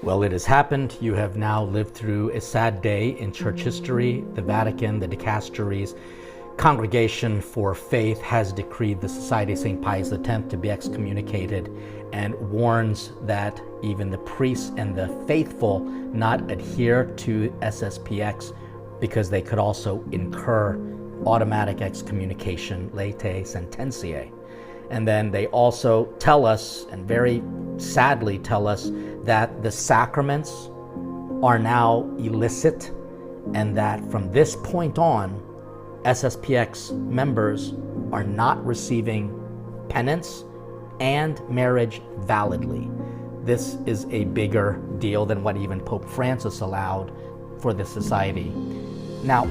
Well, it has happened. You have now lived through a sad day in church history. The Vatican, the dicasteries, Congregation for Faith has decreed the Society of St. Pius X to be excommunicated and warns that even the priests and the faithful not adhere to SSPX because they could also incur automatic excommunication, latae sententiae. And then they also tell us, and very sadly tell us, that the sacraments are now illicit and that from this point on, SSPX members are not receiving penance and marriage validly. This is a bigger deal than what even Pope Francis allowed for the society. Now,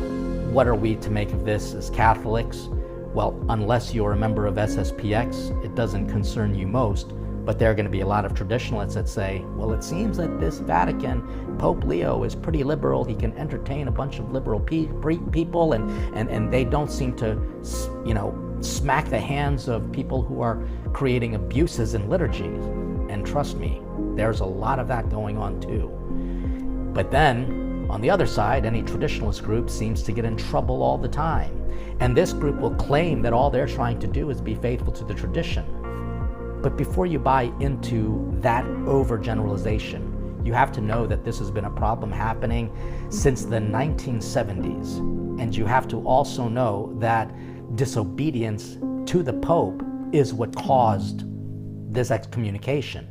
what are we to make of this as Catholics? Well, unless you're a member of SSPX, it doesn't concern you most, but there are going to be a lot of traditionalists that say, well, it seems that this Vatican, Pope Leo is pretty liberal. He can entertain a bunch of liberal people and they don't seem to, smack the hands of people who are creating abuses in liturgy. And trust me, there's a lot of that going on too. But then, on the other side, any traditionalist group seems to get in trouble all the time. And this group will claim that all they're trying to do is be faithful to the tradition. But before you buy into that overgeneralization, you have to know that this has been a problem happening since the 1970s. And you have to also know that disobedience to the Pope is what caused this excommunication.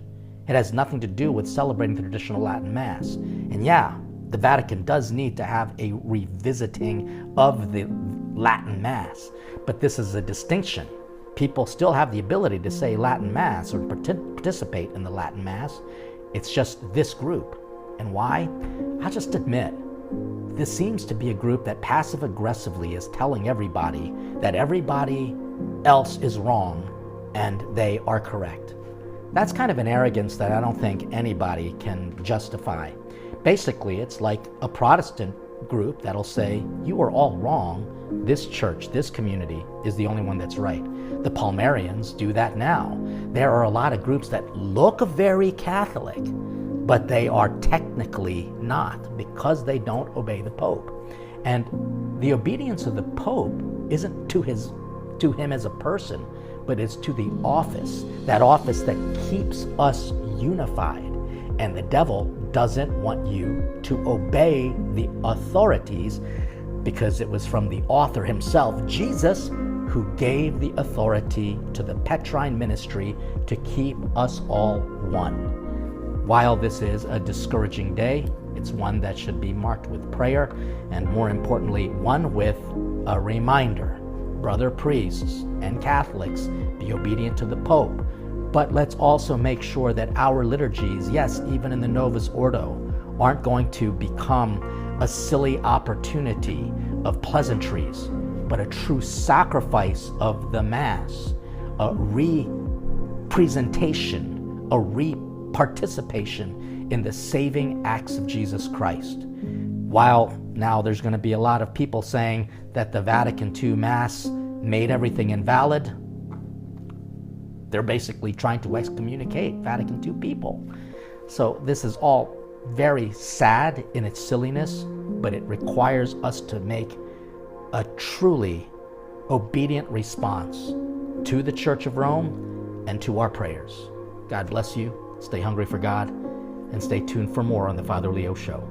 It has nothing to do with celebrating the traditional Latin Mass. And yeah, the Vatican does need to have a revisiting of the Latin Mass, but this is a distinction. People still have the ability to say Latin Mass or participate in the Latin Mass. It's just this group. And why? I'll just admit, this seems to be a group that passive-aggressively is telling everybody that everybody else is wrong and they are correct. That's kind of an arrogance that I don't think anybody can justify. Basically, it's like a Protestant group that'll say, you are all wrong. This church, this community is the only one that's right. The Palmarians do that now. There are a lot of groups that look very Catholic, but they are technically not because they don't obey the Pope. And the obedience of the Pope isn't to him as a person, but it's to the office, that office that keeps us unified. And the devil doesn't want you to obey the authorities because it was from the author himself, Jesus, who gave the authority to the Petrine ministry to keep us all one. While this is a discouraging day, it's one that should be marked with prayer and, more importantly, one with a reminder. Brother priests and Catholics, be obedient to the Pope. But let's also make sure that our liturgies, yes, even in the Novus Ordo, aren't going to become a silly opportunity of pleasantries, but a true sacrifice of the Mass, a re-presentation, a re-participation in the saving acts of Jesus Christ. While now there's going to be a lot of people saying that the Vatican II Mass made everything invalid, they're basically trying to excommunicate Vatican II people. So this is all very sad in its silliness, but it requires us to make a truly obedient response to the Church of Rome and to our prayers. God bless you. Stay hungry for God and stay tuned for more on the Father Leo Show.